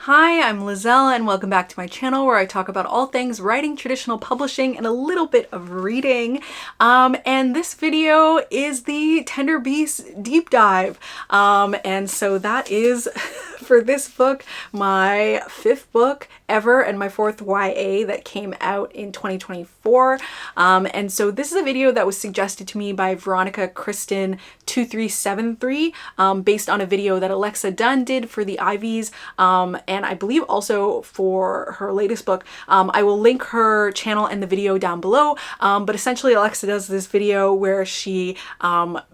Hi, I'm Liselle and welcome back to my channel where I talk about all things writing, traditional publishing, and a little bit of reading. And this video is the Tender Beast deep dive. And so that is, for this book, my 5th book ever and my 4th YA that came out in 2024. And so this is a video that was suggested to me by Veronica Kristen 2373 based on a video that Alexa Dunn did for the Ivies. And I believe also for her latest book. I will link her channel and the video down below, but essentially Alexa does this video where she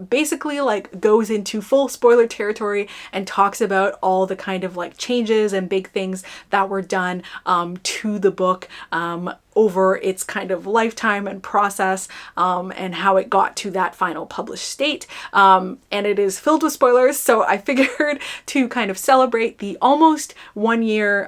basically like goes into full spoiler territory and talks about all the kind of like changes and big things that were done to the book over its kind of lifetime and process, and how it got to that final published state. And it is filled with spoilers, so I figured to kind of celebrate the almost 1 year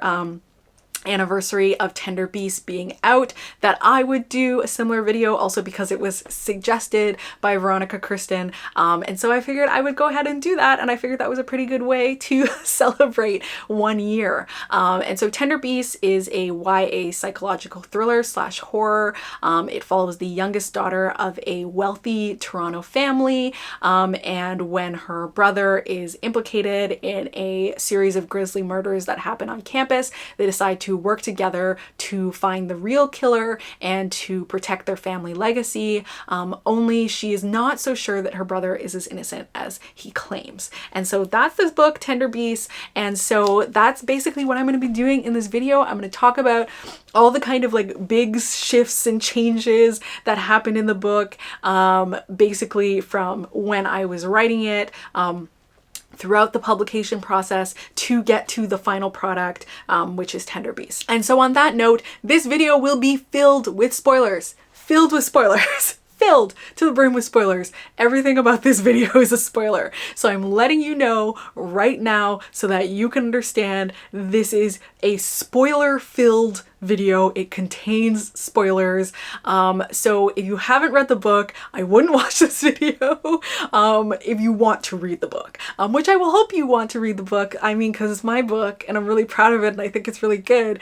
anniversary of Tender Beast being out, that I would do a similar video, also because it was suggested by Veronica Kristen. And so I figured I would go ahead and do that, and I figured that was a pretty good way to celebrate 1 year. And so Tender Beast is a YA psychological thriller / horror. It follows the youngest daughter of a wealthy Toronto family, and when her brother is implicated in a series of grisly murders that happen on campus, they decide to work together to find the real killer and to protect their family legacy. Only she is not so sure that her brother is as innocent as he claims. And so that's this book, Tender Beast. And so that's basically what I'm going to be doing in this video. I'm going to talk about all the kind of like big shifts and changes that happened in the book, basically from when I was writing it, throughout the publication process to get to the final product, which is Tender Beast. And so on that note, this video will be filled with spoilers. Filled to the brim with spoilers. Everything about this video is a spoiler. So I'm letting you know right now so that you can understand this is a spoiler-filled video. It contains spoilers. So if you haven't read the book, I wouldn't watch this video if you want to read the book, which I will hope you want to read the book. I mean, because it's my book and I'm really proud of it and I think it's really good.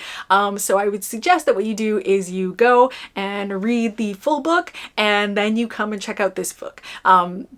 So I would suggest that what you do is you go and read the full book and then you come and check out this book,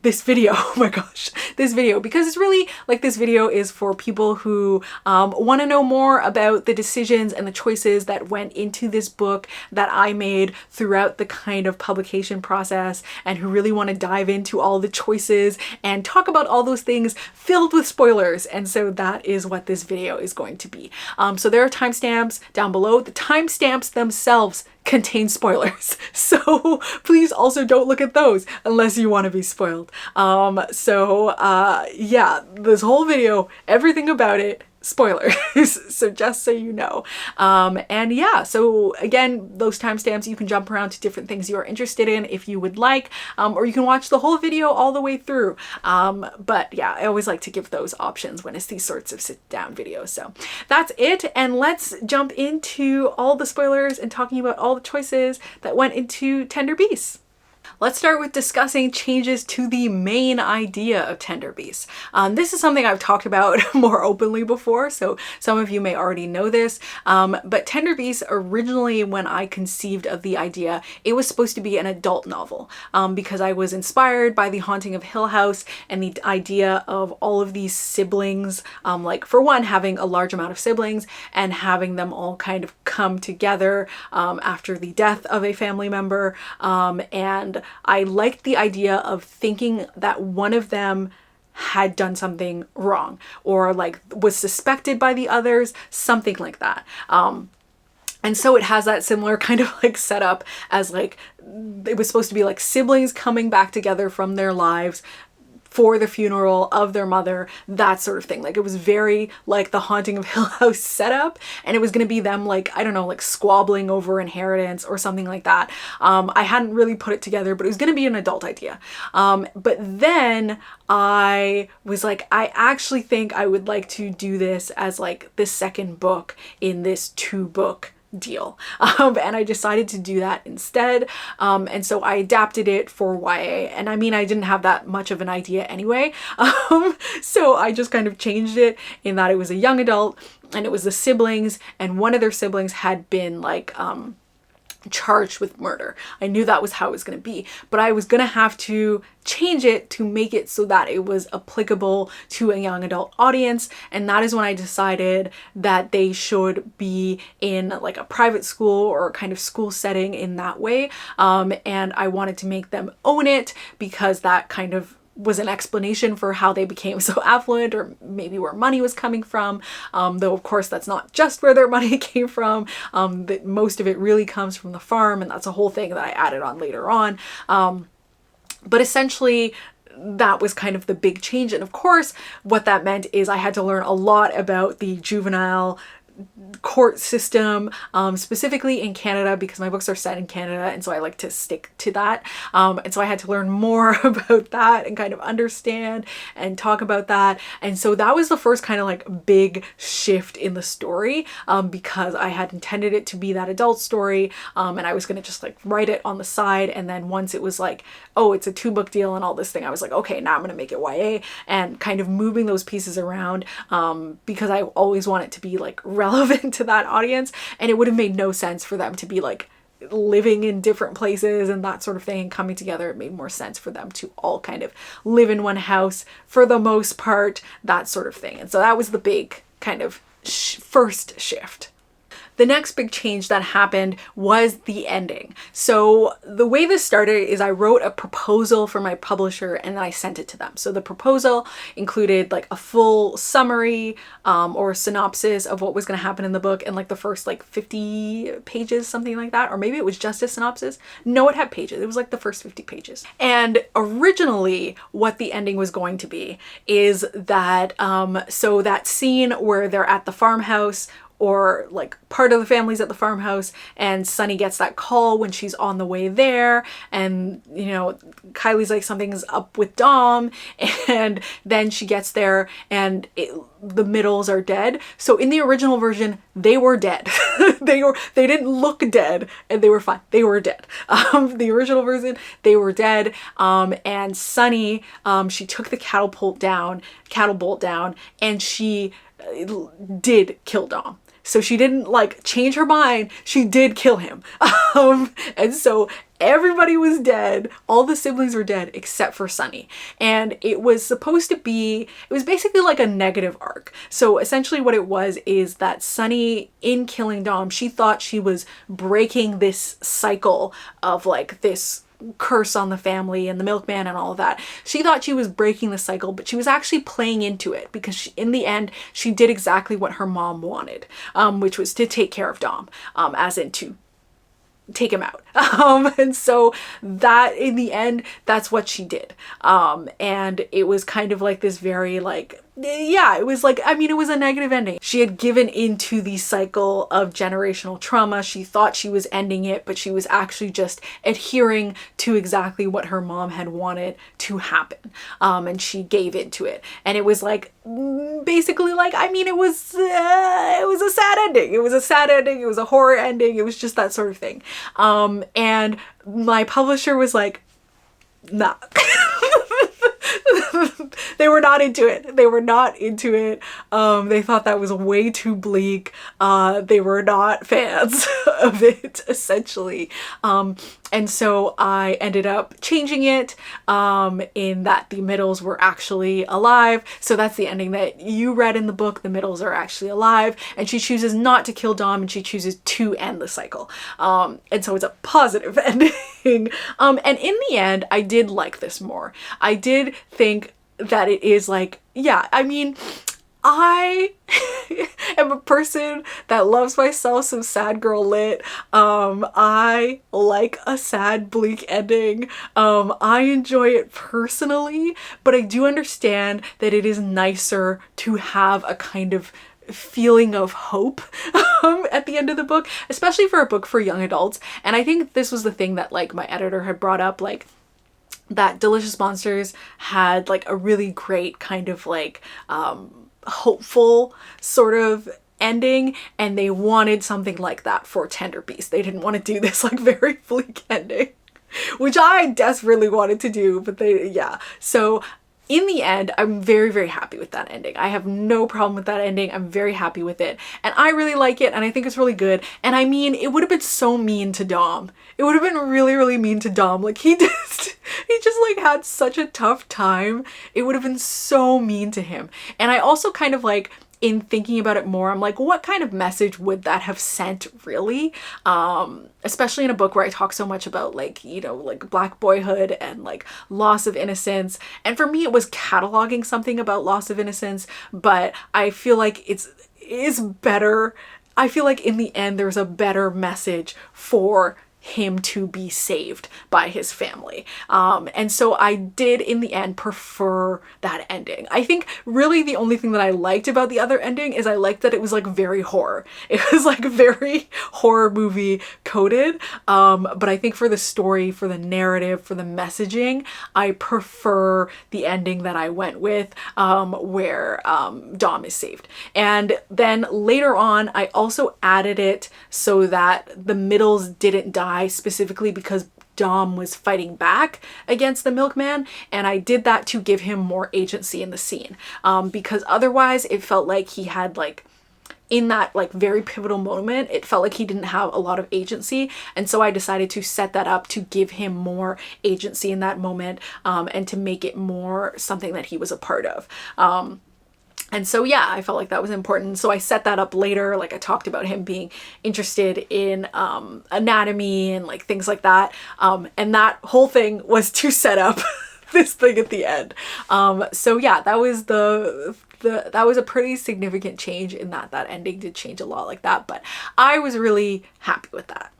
this video. Oh my gosh, this video, because it's really like, this video is for people who want to know more about the decisions and the choices that went into this book that I made throughout the kind of publication process, and who really want to dive into all the choices and talk about all those things filled with spoilers. And so that is what this video is going to be. So there are timestamps down below. The timestamps themselves contain spoilers, so please also don't look at those unless you want to be spoiled. Yeah, this whole video, everything about it, spoilers. So just so you know. And yeah, so again, those timestamps, you can jump around to different things you are interested in if you would like, or you can watch the whole video all the way through. But yeah, I always like to give those options when it's these sorts of sit down videos. So that's it, and let's jump into all the spoilers and talking about all the choices that went into Tender Beast. Let's start with discussing changes to the main idea of Tender Beast. This is something I've talked about more openly before, so some of you may already know this, but Tender Beast, originally when I conceived of the idea, it was supposed to be an adult novel, because I was inspired by The Haunting of Hill House and the idea of all of these siblings, like for one, having a large amount of siblings and having them all kind of come together after the death of a family member, and I liked the idea of thinking that one of them had done something wrong, or like was suspected by the others, something like that. And so it has that similar kind of like setup as like, it was supposed to be like siblings coming back together from their lives for the funeral of their mother, that sort of thing. Like, it was very like the Haunting of Hill House setup, and it was going to be them like, I don't know, like squabbling over inheritance or something like that. I hadn't really put it together, but it was going to be an adult idea. But then I was like, I actually think I would like to do this as like the second book in this 2-book deal. And I decided to do that instead. And so I adapted it for YA. And I mean, I didn't have that much of an idea anyway. So I just kind of changed it in that it was a young adult and it was the siblings, and one of their siblings had been like, charged with murder. I knew that was how it was going to be, but I was going to have to change it to make it so that it was applicable to a young adult audience. And that is when I decided that they should be in like a private school or a kind of school setting in that way. And I wanted to make them own it because that kind of was an explanation for how they became so affluent, or maybe where money was coming from. Though of course that's not just where their money came from. That most of it really comes from the farm, and that's a whole thing that I added on later on. But essentially that was kind of the big change. And of course what that meant is I had to learn a lot about the juvenile court system, specifically in Canada, because my books are set in Canada, and so I like to stick to that. And so I had to learn more about that and kind of understand and talk about that. And so that was the first kind of like big shift in the story, because I had intended it to be that adult story, and I was going to just like write it on the side. And then once it was like, oh, it's a 2-book deal and all this thing, I was like, okay, now I'm going to make it YA, and kind of moving those pieces around, because I always want it to be like relevant to that audience, and it would have made no sense for them to be like living in different places and that sort of thing and coming together. It made more sense for them to all kind of live in one house for the most part, that sort of thing. And so that was the big kind of first shift. The next big change that happened was the ending. So the way this started is I wrote a proposal for my publisher and then I sent it to them. So the proposal included like a full summary or synopsis of what was going to happen in the book in like the first like 50 pages, something like that. Or maybe it was just a synopsis. No, it had pages. It was like the first 50 pages. And originally what the ending was going to be is that, so that scene where they're at the farmhouse, or like part of the family's at the farmhouse, and Sunny gets that call when she's on the way there, and you know, Kylie's like, something's up with Dom, and then she gets there and the Middles are dead. So in the original version, they were dead. they didn't look dead, and they were fine. They were dead. The original version, they were dead. And Sunny, she took the cattle bolt down, and she did kill Dom. So she didn't like change her mind, she did kill him. And so everybody was dead, all the siblings were dead except for Sunny. And it was supposed to be, it was basically like a negative arc. So essentially what it was is that Sunny, in killing Dom, she thought she was breaking this cycle of like this curse on the family and the milkman and all of that. She thought she was breaking the cycle, but she was actually playing into it, because she, in the end, she did exactly what her mom wanted, which was to take care of Dom, as in to take him out. And so that in the end, that's what she did. And it was kind of like this very like, yeah, it was like, I mean, it was a negative ending. She had given into the cycle of generational trauma. She thought she was ending it, but she was actually just adhering to exactly what her mom had wanted to happen. And she gave into it. And it was like, basically like, I mean, it was a sad ending. It was a sad ending. It was a horror ending. It was just that sort of thing. And my publisher was like, nah. They were not into it. They were not into it. They thought that was way too bleak. They were not fans of it, essentially. And so I ended up changing it in that the Middles were actually alive. So that's the ending that you read in the book. The Middles are actually alive, and she chooses not to kill Dom, and she chooses to end the cycle. And so it's a positive ending. And in the end, I did like this more. I did think that it is like, yeah, I mean, I am a person that loves myself some sad girl lit. I like a sad, bleak ending. I enjoy it personally, but I do understand that it is nicer to have a kind of feeling of hope at the end of the book, especially for a book for young adults. And I think this was the thing that like my editor had brought up, like that Delicious Monsters had like a really great kind of like hopeful sort of ending, and they wanted something like that for Tender Beast. They didn't want to do this like very bleak ending, which I desperately wanted to do, but yeah. So in the end, I'm very, very happy with that ending. I have no problem with that ending. I'm very happy with it. And I really like it, and I think it's really good. And I mean, it would have been so mean to Dom. It would have been really, really mean to Dom. Like, he just like had such a tough time. It would have been so mean to him. And I also kind of like, in thinking about it more, I'm like, what kind of message would that have sent really? Especially in a book where I talk so much about like, you know, like Black boyhood and like loss of innocence. And for me, it was cataloging something about loss of innocence, but I feel like it is better. I feel like in the end, there's a better message for him to be saved by his family. And so I did in the end prefer that ending. I think really the only thing that I liked about the other ending is I liked that it was like very horror. It was like very horror movie coded. But I think for the story, for the narrative, for the messaging, I prefer the ending that I went with, where Dom is saved. And then later on, I also added it so that the Middles didn't die, specifically because Dom was fighting back against the milkman, and I did that to give him more agency in the scene, because otherwise it felt like he had like, in that like very pivotal moment, it felt like he didn't have a lot of agency. And so I decided to set that up to give him more agency in that moment, and to make it more something that he was a part of. And so, yeah, I felt like that was important. So I set that up later. Like I talked about him being interested in anatomy and like things like that. And that whole thing was to set up this thing at the end. So yeah, that was that was a pretty significant change in that ending did change a lot like that. But I was really happy with that.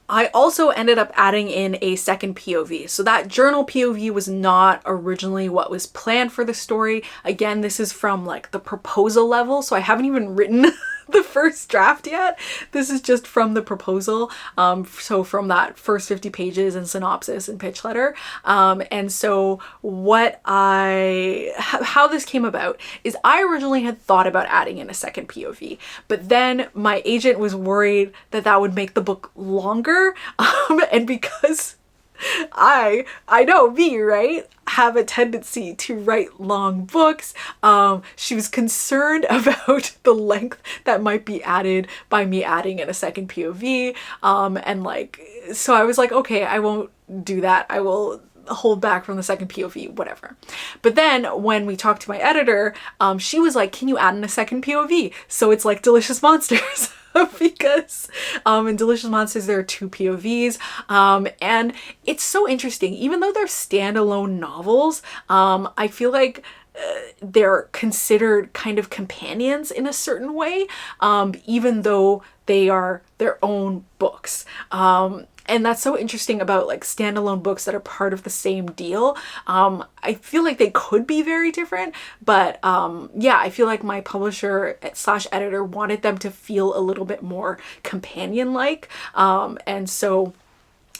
I also ended up adding in a second POV. So that journal POV was not originally what was planned for the story. Again, this is from like the proposal level, so I haven't even written the first draft yet. This is just from the proposal. So from that first 50 pages and synopsis and pitch letter. And so how this came about is I originally had thought about adding in a second POV, but then my agent was worried that that would make the book longer. And because I know me, right? Have a tendency to write long books. She was concerned about the length that might be added by me adding in a second POV. And like, so I was like, okay, I won't do that. I will hold back from the second POV, whatever. But then when we talked to my editor, she was like, can you add in a second POV? So it's like Delicious Monsters. Because in Delicious Monsters there are 2 POVs, and it's so interesting. Even though they're standalone novels, I feel like they're considered kind of companions in a certain way, even though they are their own books. And that's so interesting about like standalone books that are part of the same deal. I feel like they could be very different, but yeah, I feel like my publisher / editor wanted them to feel a little bit more companion-like. And so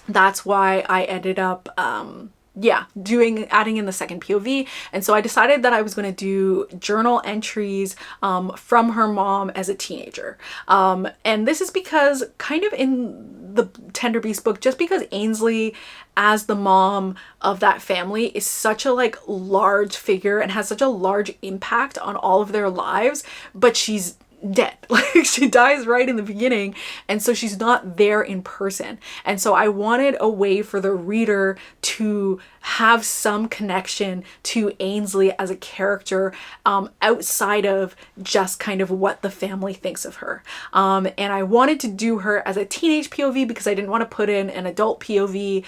that's why I ended up adding in the second POV. And so I decided that I was going to do journal entries from her mom as a teenager. And this is because kind of in the Tender Beast book, just because Ainsley as the mom of that family is such a like large figure and has such a large impact on all of their lives, but she's dead. Like she dies right in the beginning, and so she's not there in person. And so I wanted a way for the reader to have some connection to Ainsley as a character, outside of just kind of what the family thinks of her. And I wanted to do her as a teenage POV because I didn't want to put in an adult POV.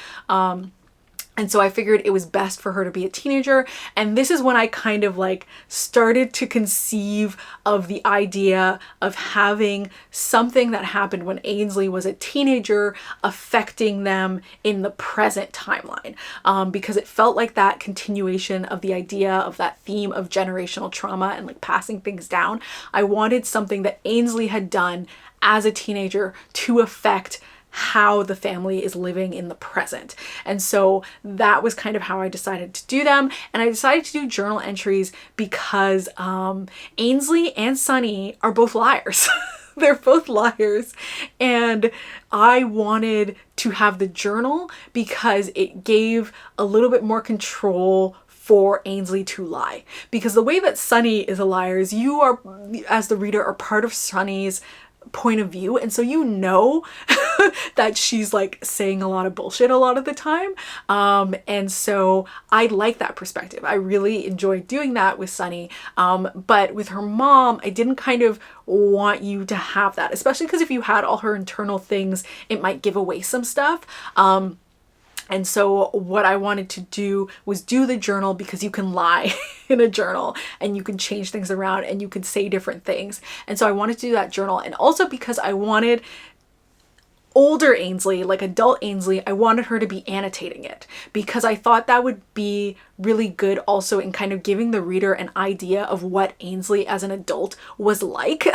And so I figured it was best for her to be a teenager. And this is when I kind of like started to conceive of the idea of having something that happened when Ainsley was a teenager affecting them in the present timeline. Because it felt like that continuation of the idea of that theme of generational trauma and like passing things down. I wanted something that Ainsley had done as a teenager to affect how the family is living in the present. And so that was kind of how I decided to do them. And I decided to do journal entries because Ainsley and Sunny are both liars. They're both liars. And I wanted to have the journal because it gave a little bit more control for Ainsley to lie. Because the way that Sunny is a liar is you are, as the reader, are part of Sunny's point of view, and so you know that she's like saying a lot of bullshit a lot of the time, and so I like that perspective. I really enjoyed doing that with Sunny, but with her mom I didn't kind of want you to have that, especially because if you had all her internal things it might give away some stuff. And so what I wanted to do was do the journal because you can lie in a journal and you can change things around and you can say different things. And so I wanted to do that journal, and also because I wanted older Ainsley, like adult Ainsley, I wanted her to be annotating it because I thought that would be really good also in kind of giving the reader an idea of what Ainsley as an adult was like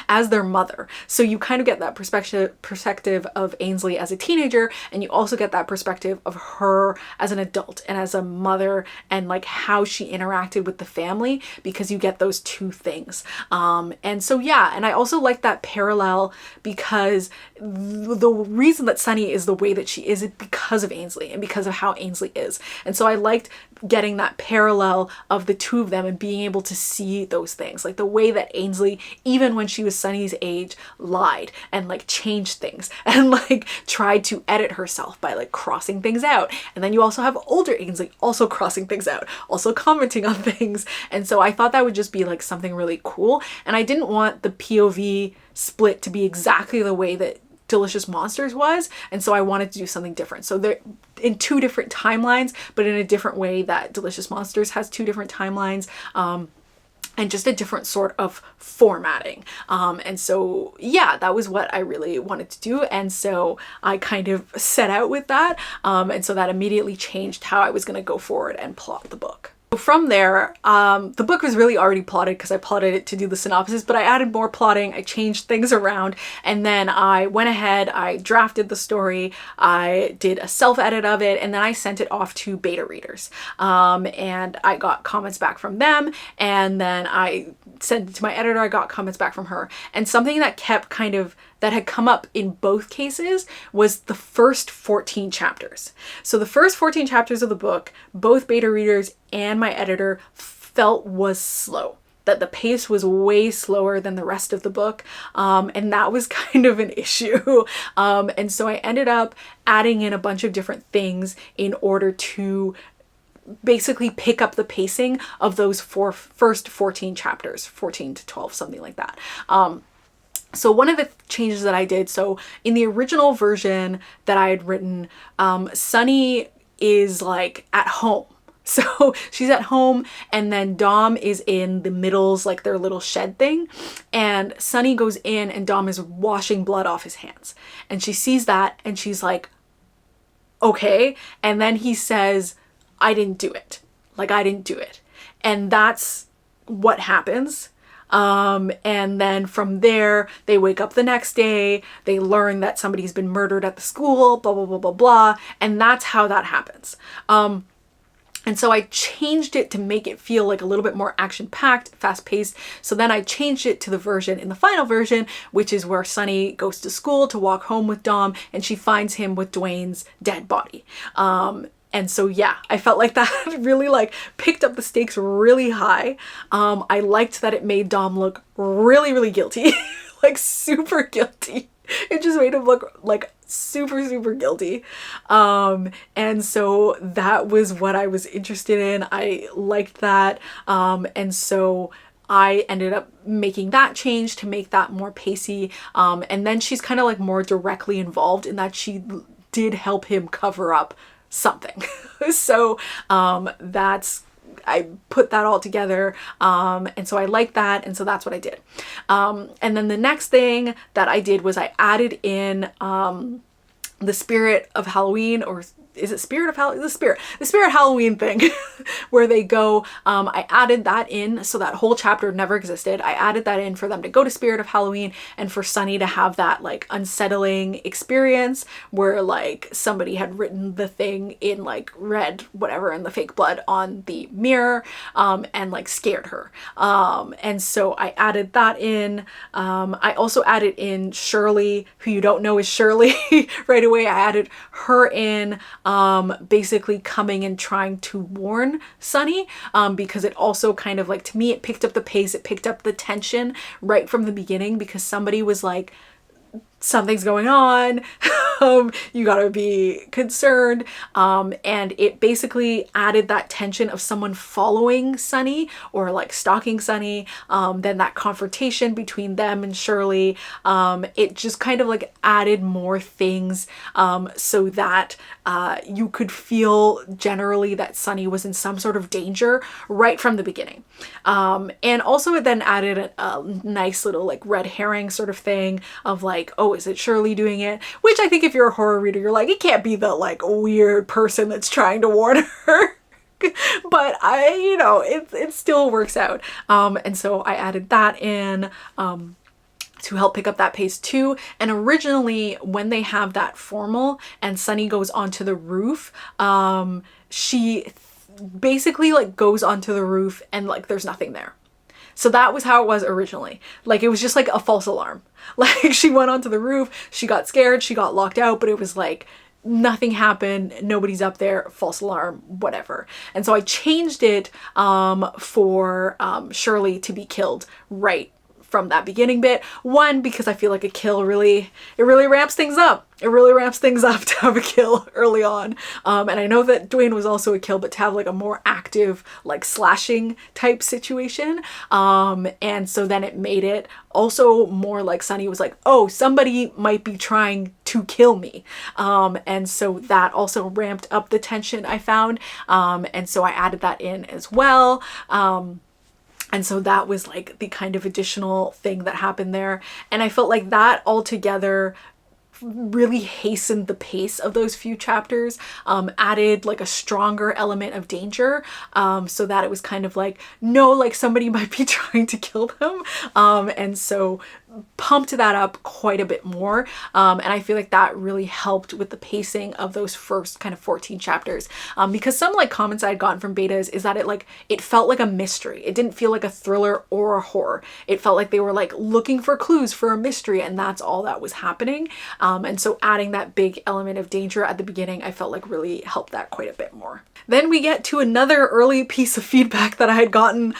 as their mother. So you kind of get that perspective of Ainsley as a teenager, and you also get that perspective of her as an adult and as a mother, and like how she interacted with the family, because you get those two things. And so yeah, and I also like that parallel because the reason that Sunny is the way that she is because of Ainsley and because of how Ainsley is. And so I liked getting that parallel of the two of them and being able to see those things, like the way that Ainsley, even when she was Sunny's age, lied and like changed things and like tried to edit herself by like crossing things out. And then you also have older Ainsley also crossing things out, also commenting on things. And so I thought that would just be like something really cool. And I didn't want the POV split to be exactly the way that Delicious Monsters was, and so I wanted to do something different. So they're in two different timelines, but in a different way that Delicious Monsters has two different timelines, and just a different sort of formatting. And so yeah, that was what I really wanted to do, and so I kind of set out with that, and so that immediately changed how I was going to go forward and plot the book. From there, the book was really already plotted because I plotted it to do the synopsis, but I added more plotting, I changed things around, and then I went ahead, I drafted the story, I did a self-edit of it, and then I sent it off to beta readers. And I got comments back from them, and then I sent it to my editor, I got comments back from her. And something that kept kind of that had come up in both cases was the first 14 chapters. So the first 14 chapters of the book, both beta readers and my editor felt was slow, that the pace was way slower than the rest of the book, and that was kind of an issue. And so I ended up adding in a bunch of different things in order to basically pick up the pacing of those first 14 chapters, 14 to 12, something like that. So one of the changes that I did, so in the original version that I had written, Sunny is like at home. So she's at home, and then Dom is in the middles, like their little shed thing. And Sunny goes in and Dom is washing blood off his hands. And she sees that and she's like, okay. And then he says, I didn't do it. Like, I didn't do it. And that's what happens. And then from there, they wake up the next day, they learn that somebody's been murdered at the school, blah, blah, blah, blah, blah. And that's how that happens. And so I changed it to make it feel like a little bit more action-packed, fast-paced. So then I changed it to the version in the final version, which is where Sunny goes to school to walk home with Dom, and she finds him with Dwayne's dead body. And so yeah, I felt like that really like picked up the stakes really high. I liked that it made Dom look really, really guilty, like super guilty. It just made him look like super, super guilty. And so that was what I was interested in. I liked that. And so I ended up making that change to make that more pacey. And then she's kind of like more directly involved in that she did help him cover up something. So I put that all together, and so I like that, and so that's what I did. And then the next thing that I did was I added in the spirit of Halloween, or is it spirit of Halloween? The spirit Halloween thing where they go, I added that in, so that whole chapter never existed. I added that in for them to go to spirit of Halloween and for Sunny to have that like unsettling experience where like somebody had written the thing in like red, whatever, in the fake blood on the mirror, and like scared her. And so I added that in. I also added in Shirley, who you don't know is Shirley right away. I added her in, basically coming and trying to warn Sunny, because it also kind of like, to me, it picked up the pace, it picked up the tension right from the beginning, because somebody was like, something's going on, you gotta be concerned, and it basically added that tension of someone following Sunny or like stalking Sunny, then that confrontation between them and Shirley, it just kind of like added more things, so that you could feel generally that Sunny was in some sort of danger right from the beginning. And also it then added a nice little like red herring sort of thing of like, oh, is it Shirley doing it? Which I think if you're a horror reader, you're like, it can't be the like weird person that's trying to warn her. But you know, it still works out. And so I added that in, to help pick up that pace too. And originally when they have that formal and Sunny goes onto the roof, she basically like goes onto the roof and like there's nothing there. So that was how it was originally. Like it was just like a false alarm. Like she went onto the roof, she got scared, she got locked out, but it was like nothing happened, nobody's up there, false alarm, whatever. And so I changed it for Shirley to be killed right from that beginning bit. One, because I feel like a kill really ramps things up. It really ramps things up to have a kill early on. And I know that Dwayne was also a kill, but to have like a more active, like slashing type situation. And so then it made it also more like Sunny was like, oh, somebody might be trying to kill me. And so that also ramped up the tension I found. And so I added that in as well. And so that was like the kind of additional thing that happened there. And I felt like that altogether really hastened the pace of those few chapters, added like a stronger element of danger, so that it was kind of like, no, like somebody might be trying to kill them. And so pumped that up quite a bit more. And I feel like that really helped with the pacing of those first kind of 14 chapters. Because some like comments I'd gotten from betas is that it felt like a mystery. It didn't feel like a thriller or a horror. It felt like they were like looking for clues for a mystery, and that's all that was happening. And so adding that big element of danger at the beginning, I felt like really helped that quite a bit more. Then we get to another early piece of feedback that I had gotten.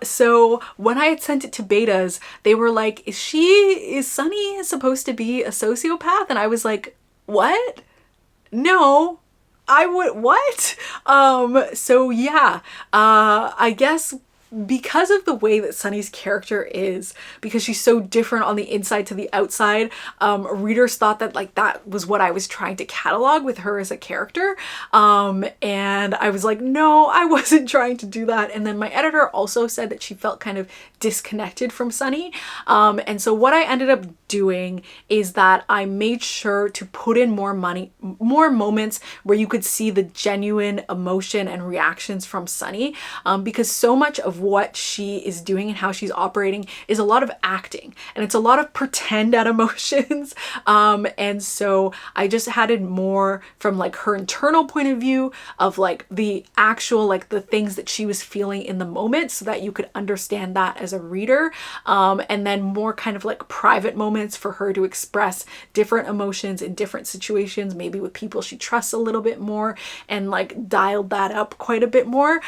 So when I had sent it to betas, they were like, is Sunny supposed to be a sociopath? And I was like, what? No, what? So yeah, I guess because of the way that Sunny's character is, because she's so different on the inside to the outside, readers thought that like that was what I was trying to catalog with her as a character. And I was like, no, I wasn't trying to do that. And then my editor also said that she felt kind of disconnected from Sunny. And so what I ended up doing is that I made sure to put in more moments where you could see the genuine emotion and reactions from Sunny, because so much of what she is doing and how she's operating is a lot of acting, and it's a lot of pretend at emotions. And so I just added more from like her internal point of view of like the actual, like the things that she was feeling in the moment, so that you could understand that as a reader. And then more kind of like private moments for her to express different emotions in different situations, maybe with people she trusts a little bit more, and like dialed that up quite a bit more,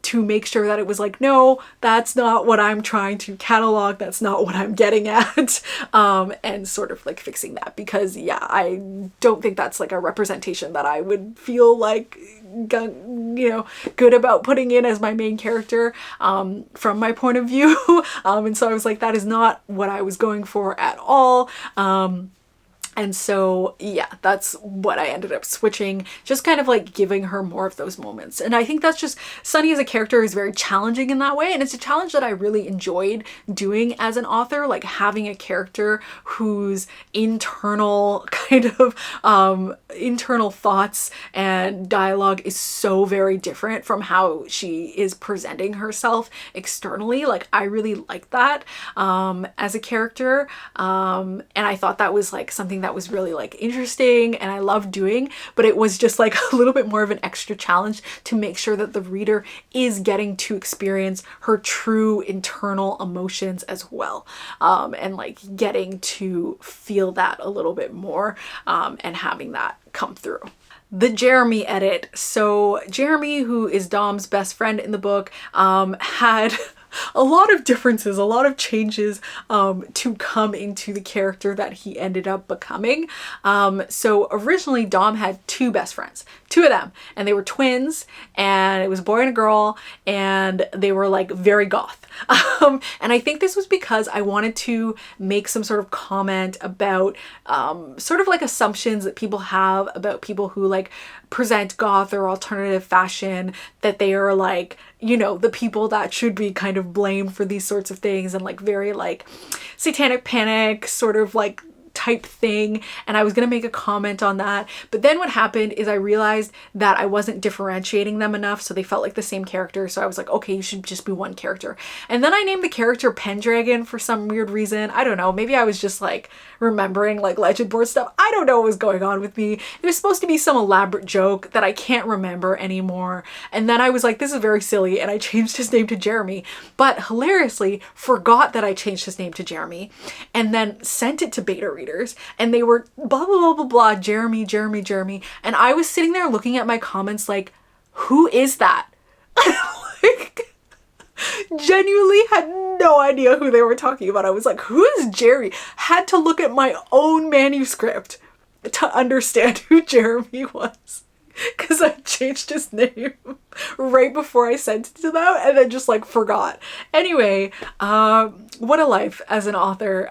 to make sure that it was like, no, that's not what I'm trying to catalog, that's not what I'm getting at, and sort of like fixing that, because yeah, I don't think that's like a representation that I would feel like, you know, good about putting in as my main character, from my point of view. And so I was like, that is not what I was going for at all. And so, yeah, that's what I ended up switching, just kind of like giving her more of those moments. And I think that's just, Sunny as a character is very challenging in that way. And it's a challenge that I really enjoyed doing as an author, like having a character whose internal kind of internal thoughts and dialogue is so very different from how she is presenting herself externally. Like, I really like that as a character, and I thought that was like something that was really like interesting and I loved doing, but it was just like a little bit more of an extra challenge to make sure that the reader is getting to experience her true internal emotions as well, and like getting to feel that a little bit more, and having that come through. The Jeremy edit. So Jeremy, who is Dom's best friend in the book, had a lot of differences, a lot of changes to come into the character that he ended up becoming. So originally Dom had two best friends, two of them, and they were twins, and it was a boy and a girl, and they were like very goth. And I think this was because I wanted to make some sort of comment about sort of like assumptions that people have about people who like present goth or alternative fashion, that they are like, you know, the people that should be kind of blamed for these sorts of things, and like very like satanic panic sort of like type thing. And I was gonna make a comment on that, but then what happened is I realized that I wasn't differentiating them enough, so they felt like the same character. So I was like, okay, you should just be one character. And then I named the character Pendragon for some weird reason. I don't know, maybe I was just like remembering like legend board stuff. I don't know what was going on with me. It was supposed to be some elaborate joke that I can't remember anymore. And then I was like, this is very silly, and I changed his name to Jeremy, but hilariously forgot that I changed his name to Jeremy, and then sent it to beta readers, and they were blah blah blah blah blah, Jeremy, Jeremy, Jeremy, and I was sitting there looking at my comments like, who is that? Like, genuinely had no idea who they were talking about. I was like, who is Jerry? Had to look at my own manuscript to understand who Jeremy was, because I changed his name right before I sent it to them, and then just like forgot. Anyway, what a life as an author.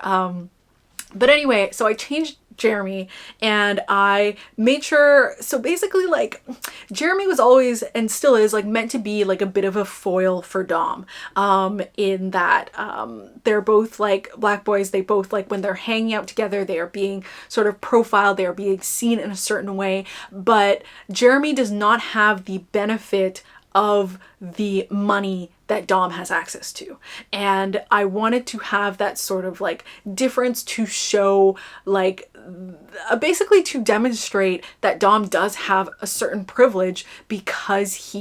But anyway, so I changed Jeremy, and I made sure, so basically like Jeremy was always and still is like meant to be like a bit of a foil for Dom, in that they're both like black boys. They both, like, when they're hanging out together, they are being sort of profiled, they are being seen in a certain way, but Jeremy does not have the benefit of the money that Dom has access to. And I wanted to have that sort of like difference to show, like, basically to demonstrate that Dom does have a certain privilege because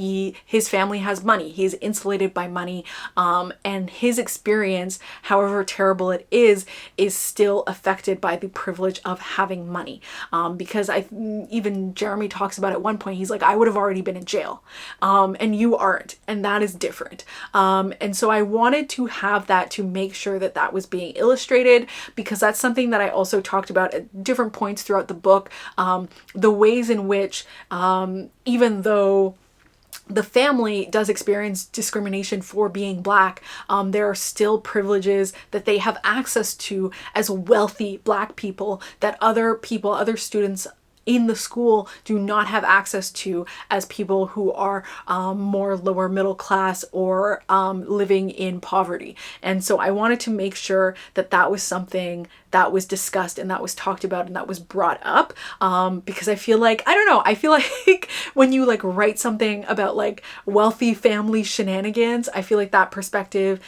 his family has money. He is insulated by money, and his experience, however terrible it is still affected by the privilege of having money. Because even Jeremy talks about at one point, he's like, I would have already been in jail, and you aren't, and that is different. And so I wanted to have that to make sure that that was being illustrated, because that's something that I also talked about at different points throughout the book, the ways in which, even though the family does experience discrimination for being black, there are still privileges that they have access to as wealthy black people that other people, other students in the school do not have access to as people who are more lower middle class or living in poverty. And so I wanted to make sure that that was something that was discussed and that was talked about and that was brought up, because I feel like, I don't know, I feel like when you like write something about like wealthy family shenanigans, I feel like that perspective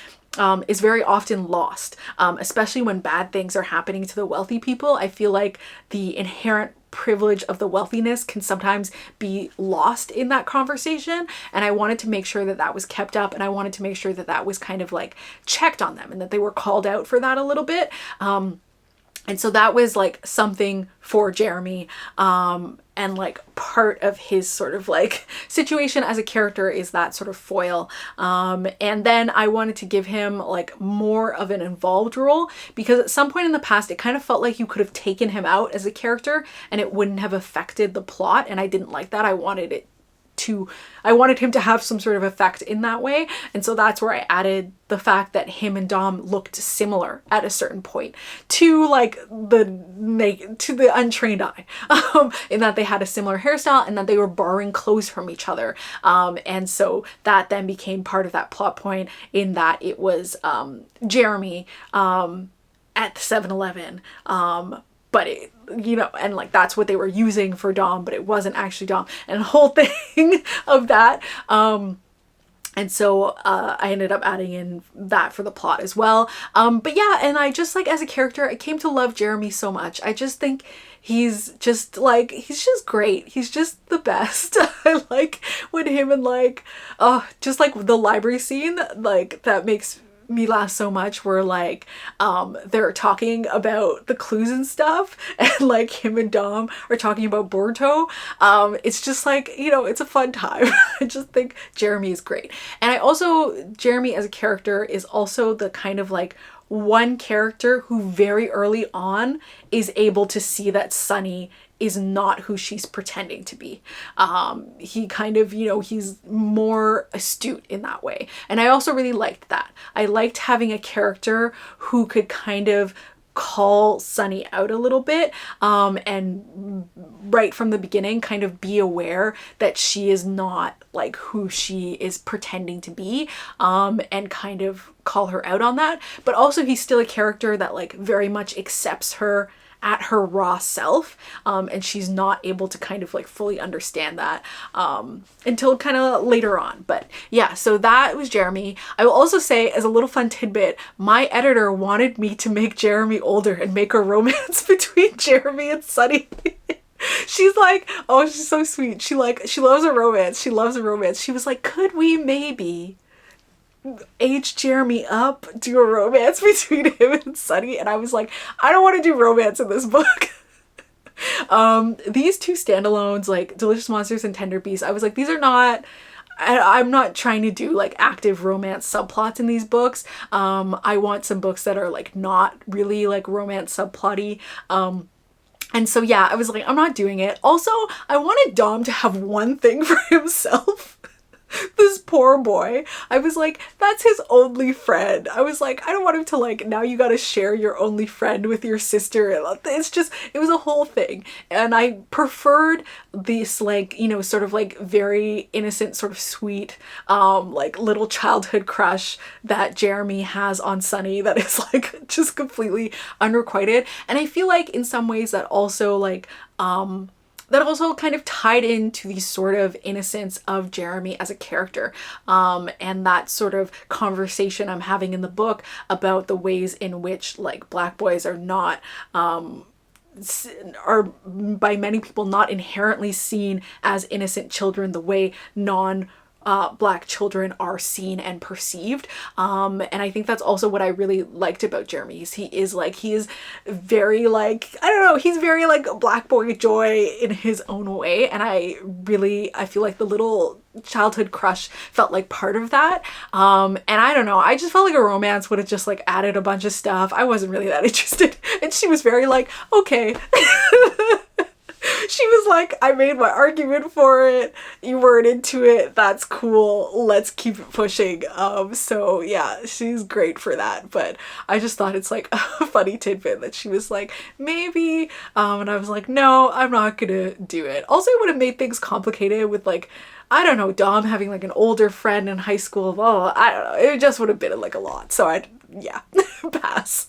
is very often lost, especially when bad things are happening to the wealthy people. I feel like the inherent privilege of the wealthiness can sometimes be lost in that conversation, and I wanted to make sure that that was kept up, and I wanted to make sure that that was kind of like checked on them and that they were called out for that a little bit. And so that was like something for Jeremy, and like part of his sort of like situation as a character is that sort of foil. And then I wanted to give him like more of an involved role, because at some point in the past it kind of felt like you could have taken him out as a character and it wouldn't have affected the plot, and I didn't like that. I wanted him to have some sort of effect in that way. And so that's where I added the fact that him and Dom looked similar at a certain point to like the untrained eye, in that they had a similar hairstyle and that they were borrowing clothes from each other. And so that then became part of that plot point, in that it was Jeremy at the 7-Eleven, but it, you know, and like that's what they were using for Dom, but it wasn't actually Dom, and the whole thing of that. And so I ended up adding in that for the plot as well. But yeah, and I just like, as a character, I came to love Jeremy so much. I just think he's just like, he's just great. He's just the best. I like when him and like, just like the library scene, like that makes me laugh so much, where like they're talking about the clues and stuff, and like him and Dom are talking about Borto. It's just like, you know, it's a fun time. I just think Jeremy is great. And I also, Jeremy as a character is also the kind of like one character who very early on is able to see that Sunny is not who she's pretending to be. He kind of, you know, he's more astute in that way. And I also really liked that. I liked having a character who could kind of call Sunny out a little bit, and right from the beginning kind of be aware that she is not like who she is pretending to be, and kind of call her out on that. But also he's still a character that like very much accepts her at her raw self, and she's not able to kind of like fully understand that until kind of later on. But yeah, so that was Jeremy. I will also say, as a little fun tidbit, my editor wanted me to make Jeremy older and make a romance between Jeremy and Sunny. She's like, oh, she's so sweet. She loves a romance. She loves a romance. She was like, could we maybe age Jeremy up, do a romance between him and Sunny? And I was like, I don't want to do romance in this book. These two standalones, like Delicious Monsters and Tender Beasts, I was like, these are not, I'm not trying to do like active romance subplots in these books. I want some books that are like not really like romance subplotty. And so yeah, I was like, I'm not doing it. Also, I wanted Dom to have one thing for himself. This poor boy. I was like, that's his only friend. I was like, I don't want him to like, now you gotta share your only friend with your sister. It's just, it was a whole thing. And I preferred this like, you know, sort of like very innocent, sort of sweet, like little childhood crush that Jeremy has on Sunny that is like just completely unrequited. And I feel like in some ways that also like, that also kind of tied into the sort of innocence of Jeremy as a character, and that sort of conversation I'm having in the book about the ways in which like Black boys are not are by many people not inherently seen as innocent children the way Black children are seen and perceived. And I think that's also what I really liked about Jeremy. He is very like, I don't know, he's very like Black boy joy in his own way. And I feel like the little childhood crush felt like part of that. And I don't know, I just felt like a romance would have just like added a bunch of stuff. I wasn't really that interested. And she was very like, okay. She was like, I made my argument for it. You weren't into it. That's cool. Let's keep it pushing. So yeah, she's great for that. But I just thought it's like a funny tidbit that she was like, maybe. And I was like, no, I'm not gonna do it. Also, it would have made things complicated with like, I don't know, Dom having like an older friend in high school. Oh, I don't know. It just would have been like a lot. So yeah, pass.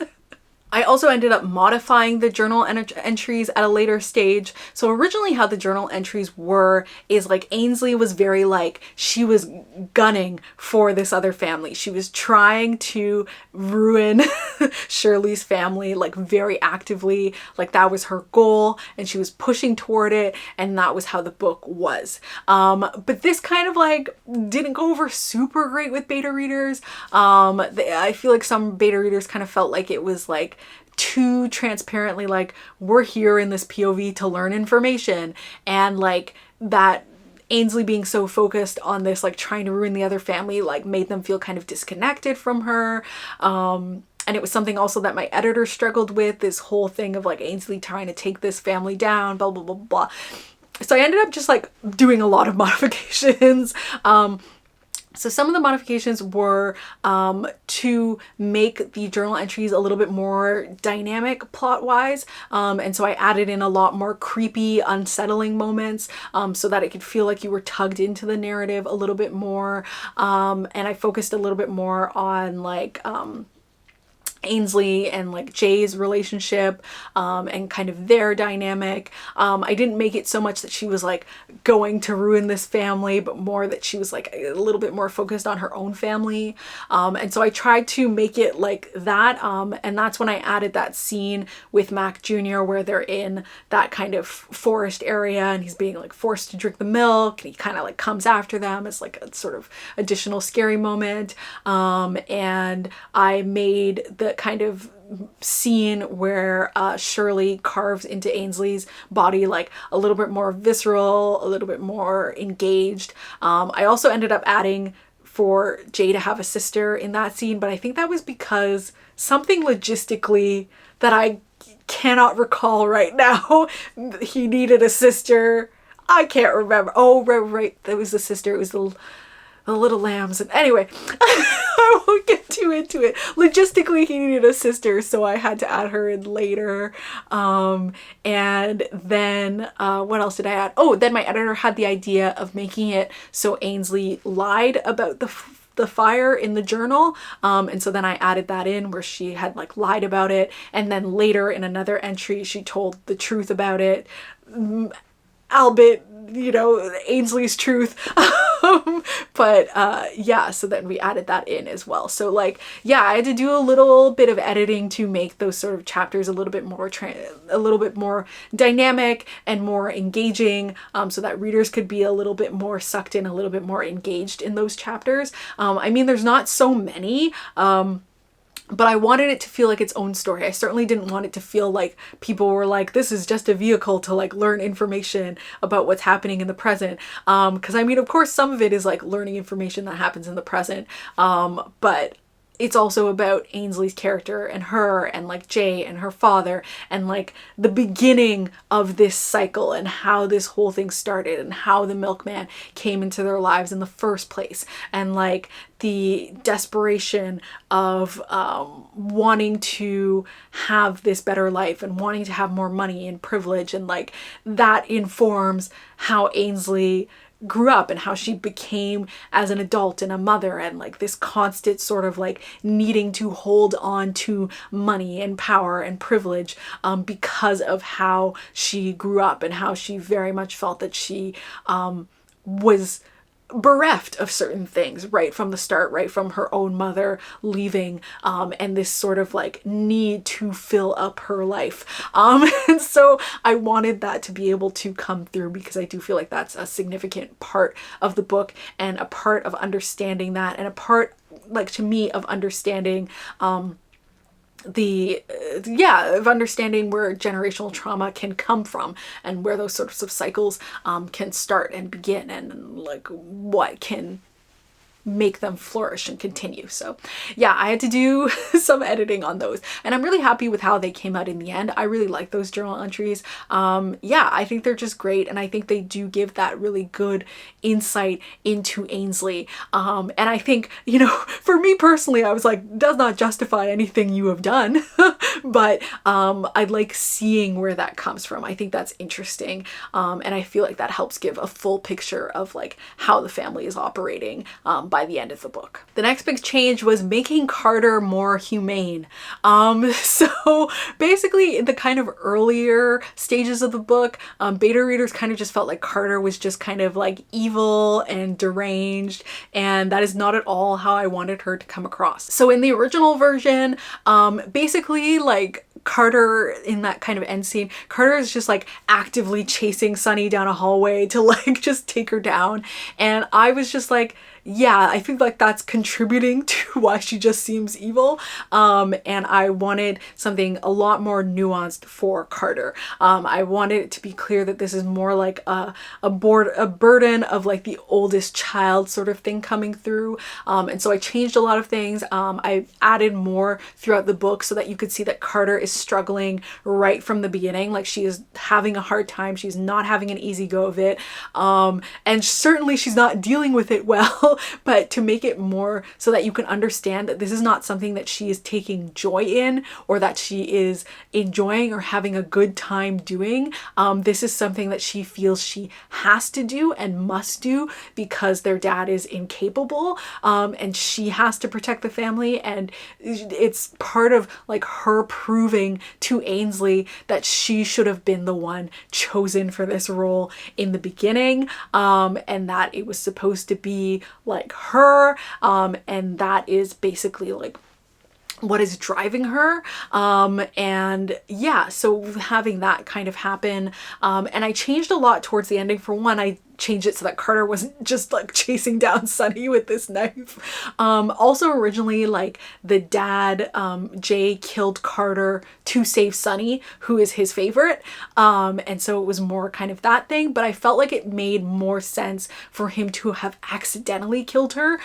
I also ended up modifying the journal entries at a later stage. So originally how the journal entries were is like Ainsley was very like, she was gunning for this other family. She was trying to ruin Shirley's family like very actively, like that was her goal and she was pushing toward it, and that was how the book was. But this kind of like didn't go over super great with beta readers. I feel like some beta readers kind of felt like it was like too transparently like, we're here in this POV to learn information, and like that Ainsley being so focused on this like trying to ruin the other family like made them feel kind of disconnected from her. And it was something also that my editor struggled with, this whole thing of like Ainsley trying to take this family down, blah blah blah blah. So I ended up just like doing a lot of modifications. So some of the modifications were to make the journal entries a little bit more dynamic plot-wise. And so I added in a lot more creepy, unsettling moments so that it could feel like you were tugged into the narrative a little bit more. And I focused a little bit more on like Ainsley and like Jay's relationship and kind of their dynamic. I didn't make it so much that she was like going to ruin this family, but more that she was like a little bit more focused on her own family. And so I tried to make it like that. And that's when I added that scene with Mac Jr. where they're in that kind of forest area and he's being like forced to drink the milk and he kind of like comes after them as like a sort of additional scary moment. And I made the kind of scene where Shirley carves into Ainsley's body like a little bit more visceral, a little bit more engaged. I also ended up adding for Jay to have a sister in that scene, but I think that was because something logistically that I cannot recall right now. He needed a sister. I can't remember. Oh, right. That was the sister. It was the little lambs. And anyway, I won't get too into it. Logistically, he needed a sister, so I had to add her in later. And then what else did I add? Oh, then my editor had the idea of making it so Ainsley lied about the fire in the journal. And so then I added that in where she had like lied about it. And then later in another entry, she told the truth about it. Albeit, you know, Ainsley's truth. But yeah, so then we added that in as well. So like, yeah, I had to do a little bit of editing to make those sort of chapters a little bit more dynamic and more engaging, so that readers could be a little bit more sucked in, a little bit more engaged in those chapters. I mean, there's not so many, but I wanted it to feel like its own story. I certainly didn't want it to feel like people were like, this is just a vehicle to like learn information about what's happening in the present. Because I mean, of course, some of it is like learning information that happens in the present. But it's also about Ainsley's character and her and like Jay and her father and like the beginning of this cycle and how this whole thing started and how the milkman came into their lives in the first place and like the desperation of wanting to have this better life and wanting to have more money and privilege, and like that informs how Ainsley grew up and how she became as an adult and a mother, and like this constant sort of like needing to hold on to money and power and privilege because of how she grew up and how she very much felt that she was bereft of certain things right from the start, right from her own mother leaving, and this sort of like need to fill up her life. And so I wanted that to be able to come through because I do feel like that's a significant part of the book and a part of understanding that, and a part, like, to me, of understanding of understanding where generational trauma can come from and where those sorts of cycles can start and begin, and like what can make them flourish and continue. So yeah, I had to do some editing on those, and I'm really happy with how they came out in the end. I really like those journal entries. Yeah, I think they're just great, and I think they do give that really good insight into Ainsley. And I think, you know, for me personally, I was like, does not justify anything you have done, but I like seeing where that comes from. I think that's interesting, and I feel like that helps give a full picture of like how the family is operating by the end of the book. The next big change was making Karter more humane. So basically in the kind of earlier stages of the book, beta readers kind of just felt like Karter was just kind of like evil and deranged, and that is not at all how I wanted her to come across. So in the original version, basically like Karter, in that kind of end scene, Karter is just like actively chasing Sunny down a hallway to like just take her down, and I was just like, yeah, I think like that's contributing to why she just seems evil. And I wanted something a lot more nuanced for Karter. I wanted it to be clear that this is more like a burden of like the oldest child sort of thing coming through. And so I changed a lot of things. I added more throughout the book so that you could see that Karter is struggling right from the beginning. Like, she is having a hard time. She's not having an easy go of it. And certainly she's not dealing with it well. real, but to make it more so that you can understand that this is not something that she is taking joy in or that she is enjoying or having a good time doing. This is something that she feels she has to do and must do because their dad is incapable, and she has to protect the family, and it's part of like her proving to Ainsley that she should have been the one chosen for this role in the beginning, and that it was supposed to be like her, and that is basically like what is driving her. And yeah, so having that kind of happen, and I changed a lot towards the ending. For one, I changed it so that Karter wasn't just like chasing down Sunny with this knife. Also originally, like the dad, Jay, killed Karter to save Sunny, who is his favorite, and so it was more kind of that thing, but I felt like it made more sense for him to have accidentally killed her,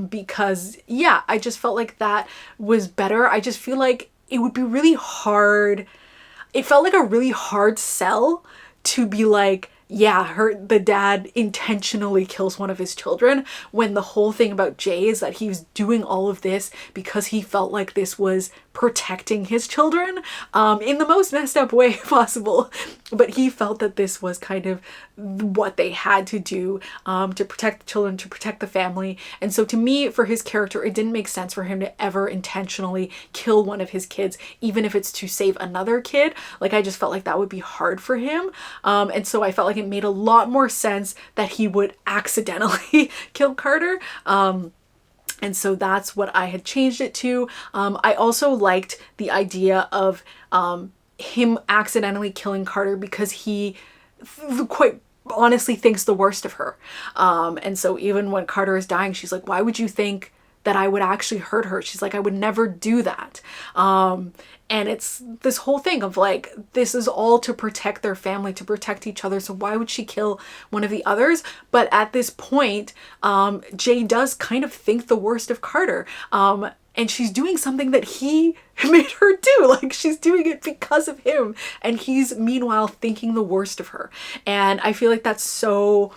because yeah, I just felt like that was better. I just feel like it would be really hard. It felt like a really hard sell to be like, yeah, the dad intentionally kills one of his children, when the whole thing about Jay is that he was doing all of this because he felt like this was protecting his children, in the most messed up way possible. But he felt that this was kind of what they had to do, to protect the children, to protect the family. And so to me, for his character, it didn't make sense for him to ever intentionally kill one of his kids, even if it's to save another kid. Like, I just felt like that would be hard for him. And so I felt like it made a lot more sense that he would accidentally kill Karter. And so that's what I had changed it to. I also liked the idea of him accidentally killing Karter because he quite honestly thinks the worst of her. And so even when Karter is dying, she's like, why would you think that I would actually hurt her? She's like, I would never do that. And it's this whole thing of like, this is all to protect their family, to protect each other. So why would she kill one of the others? But at this point, Jay does kind of think the worst of Karter. And she's doing something that he made her do. Like, she's doing it because of him. And he's meanwhile thinking the worst of her. And I feel like that's so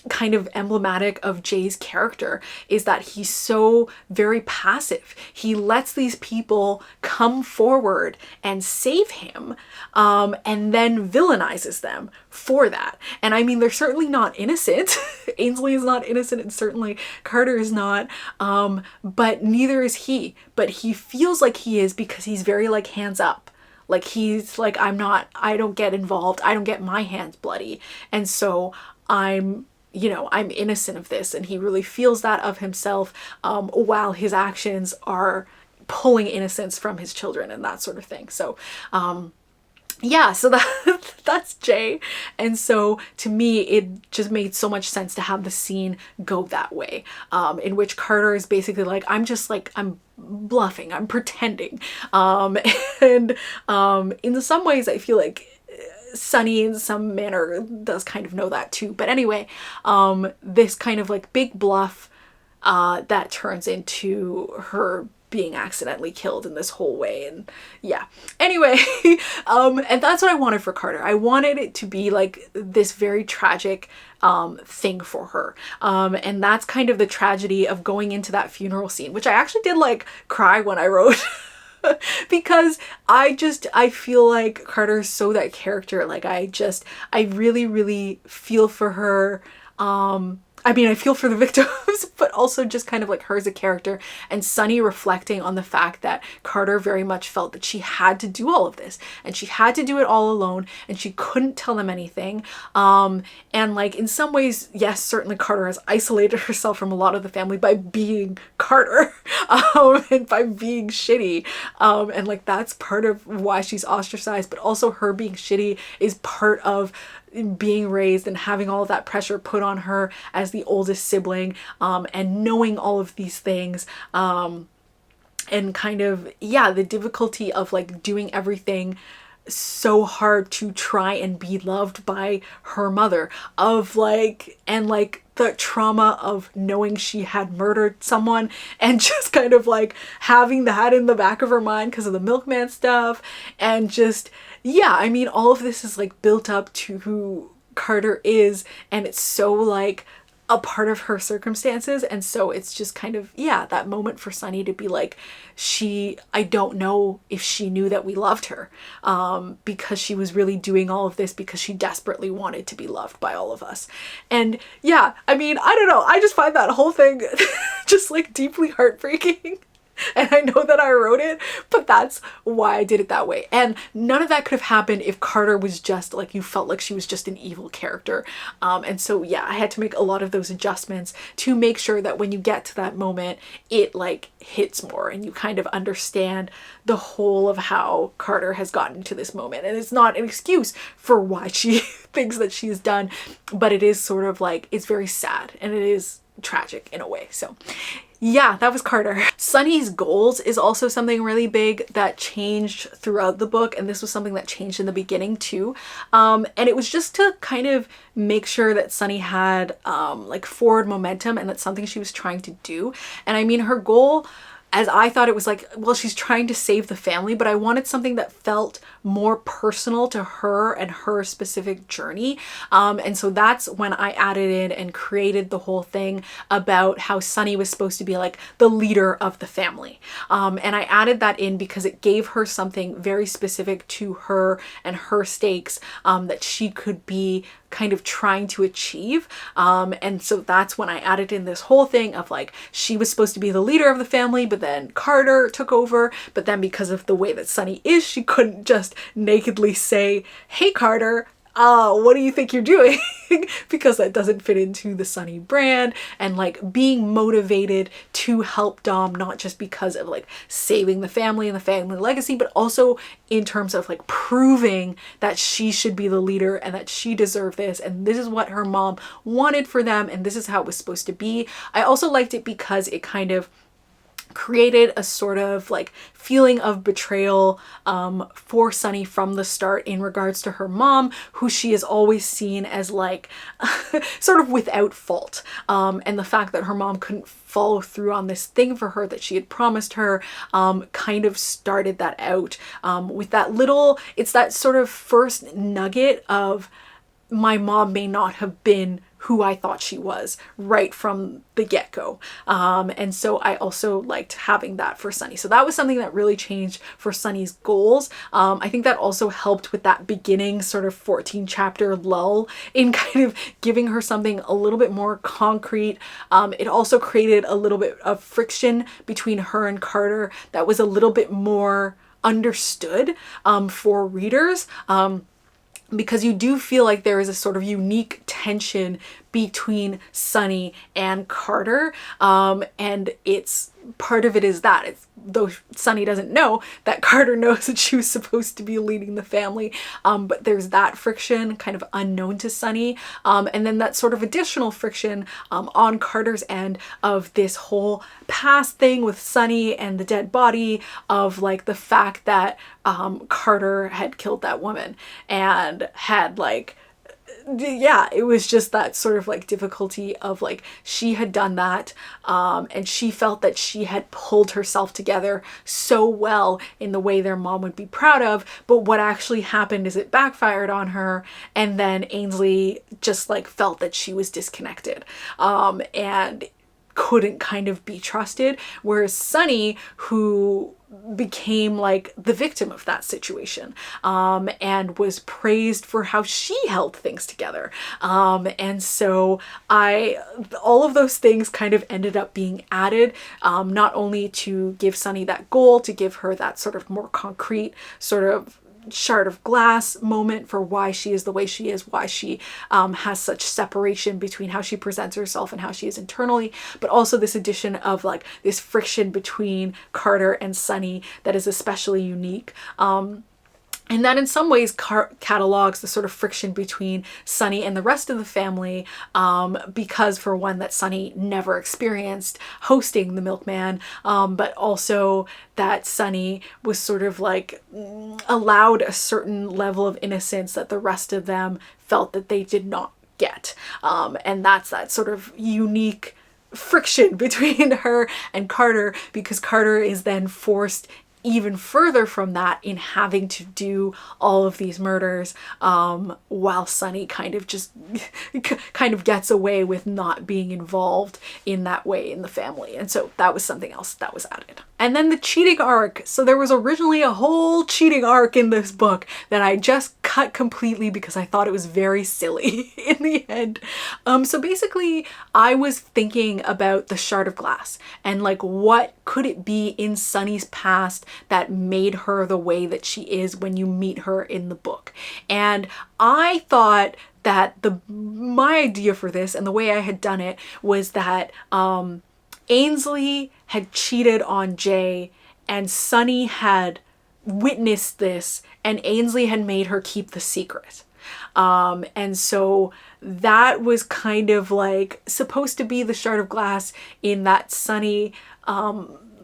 kind of emblematic of Jay's character, is that he's so very passive. He lets these people come forward and save him, and then villainizes them for that. And I mean, they're certainly not innocent. Ainsley is not innocent, and certainly Karter is not, but neither is he. But he feels like he is because he's very like hands up. Like, he's like, I don't get involved. I don't get my hands bloody. And so I'm innocent of this. And he really feels that of himself, while his actions are pulling innocence from his children and that sort of thing. So, yeah, so that's Jay. And so to me, it just made so much sense to have the scene go that way, in which Karter is basically like, I'm bluffing, I'm pretending. And in some ways, I feel like Sunny in some manner does kind of know that too. But anyway, this kind of like big bluff that turns into her being accidentally killed in this whole way. And yeah, anyway, and that's what I wanted for Karter. I wanted it to be like this very tragic thing for her. And that's kind of the tragedy of going into that funeral scene, which I actually did like cry when I wrote. Because I feel like Karter's so that character. Like, I really, really feel for her. I mean, I feel for the victims, but also just kind of like her as a character, and Sunny reflecting on the fact that Karter very much felt that she had to do all of this, and she had to do it all alone, and she couldn't tell them anything. And like, in some ways, yes, certainly Karter has isolated herself from a lot of the family by being Karter, and by being shitty. And like, that's part of why she's ostracized, but also her being shitty is part of being raised and having all of that pressure put on her as the oldest sibling, and knowing all of these things, and kind of, yeah, the difficulty of like doing everything so hard to try and be loved by her mother, of like, and like the trauma of knowing she had murdered someone, and just kind of like having that in the back of her mind because of the milkman stuff. And just, yeah, I mean, all of this is like built up to who Karter is, and it's so like a part of her circumstances. And so it's just kind of, yeah, that moment for Sunny to be like, I don't know if she knew that we loved her, because she was really doing all of this because she desperately wanted to be loved by all of us. And yeah, I mean, I don't know, I just find that whole thing just like deeply heartbreaking. And I know that I wrote it, but that's why I did it that way. And none of that could have happened if Karter was just like, you felt like she was just an evil character. And so yeah, I had to make a lot of those adjustments to make sure that when you get to that moment, it like hits more and you kind of understand the whole of how Karter has gotten to this moment. And it's not an excuse for why she thinks that she's done, but it is sort of like, it's very sad and it is tragic in a way. So yeah, that was Karter. Sunny's goals is also something really big that changed throughout the book, and this was something that changed in the beginning too. And it was just to kind of make sure that Sunny had like forward momentum, and that's something she was trying to do. And I mean, her goal, as I thought, it was like, well, she's trying to save the family, but I wanted something that felt more personal to her and her specific journey. And so that's when I added in and created the whole thing about how Sunny was supposed to be like the leader of the family. And I added that in because it gave her something very specific to her and her stakes, that she could be kind of trying to achieve. And so that's when I added in this whole thing of like, she was supposed to be the leader of the family, but then Karter took over. But then because of the way that Sunny is, she couldn't just nakedly say, hey Karter, what do you think you're doing? Because that doesn't fit into the Sunny brand. And like being motivated to help Dom, not just because of like saving the family and the family legacy, but also in terms of like proving that she should be the leader and that she deserved this. And this is what her mom wanted for them. And this is how it was supposed to be. I also liked it because it kind of created a sort of like feeling of betrayal for Sunny from the start in regards to her mom, who she has always seen as like sort of without fault. And the fact that her mom couldn't follow through on this thing for her that she had promised her kind of started that out with that little, it's that sort of first nugget of, my mom may not have been who I thought she was right from the get-go. And so I also liked having that for Sunny. So that was something that really changed for Sunny's goals. I think that also helped with that beginning sort of 14 chapter lull in kind of giving her something a little bit more concrete. It also created a little bit of friction between her and Karter that was a little bit more understood for readers. Because you do feel like there is a sort of unique tension between Sunny and Karter. And it's part of it is that it's, though Sunny doesn't know that Karter knows that she was supposed to be leading the family. But there's that friction kind of unknown to Sunny. And then that sort of additional friction on Karter's end of this whole past thing with Sunny and the dead body of like the fact that Karter had killed that woman and had like, yeah, it was just that sort of like difficulty of like, she had done that and she felt that she had pulled herself together so well in the way their mom would be proud of, but what actually happened is it backfired on her, and then Ainsley just like felt that she was disconnected and couldn't kind of be trusted, whereas Sunny, who became like the victim of that situation and was praised for how she held things together, and so all of those things kind of ended up being added, not only to give Sunny that goal, to give her that sort of more concrete sort of shard of glass moment for why she is the way she is, why she has such separation between how she presents herself and how she is internally, but also this addition of like this friction between Karter and Sunny that is especially unique. And that in some ways catalogs the sort of friction between Sunny and the rest of the family, because for one, that Sunny never experienced hosting the milkman, but also that Sunny was sort of like allowed a certain level of innocence that the rest of them felt that they did not get. And that's that sort of unique friction between her and Karter, because Karter is then forced even further from that in having to do all of these murders, while Sunny kind of just kind of gets away with not being involved in that way in the family. And so that was something else that was added. And then the cheating arc. So there was originally a whole cheating arc in this book that I just cut completely because I thought it was very silly in the end. So basically I was thinking about the shard of glass and like what could it be in Sunny's past that made her the way that she is when you meet her in the book. And I thought that my idea for this and the way I had done it was that Ainsley had cheated on Jay and Sunny had witnessed this and Ainsley had made her keep the secret. And so that was kind of like supposed to be the shard of glass, in that Sunny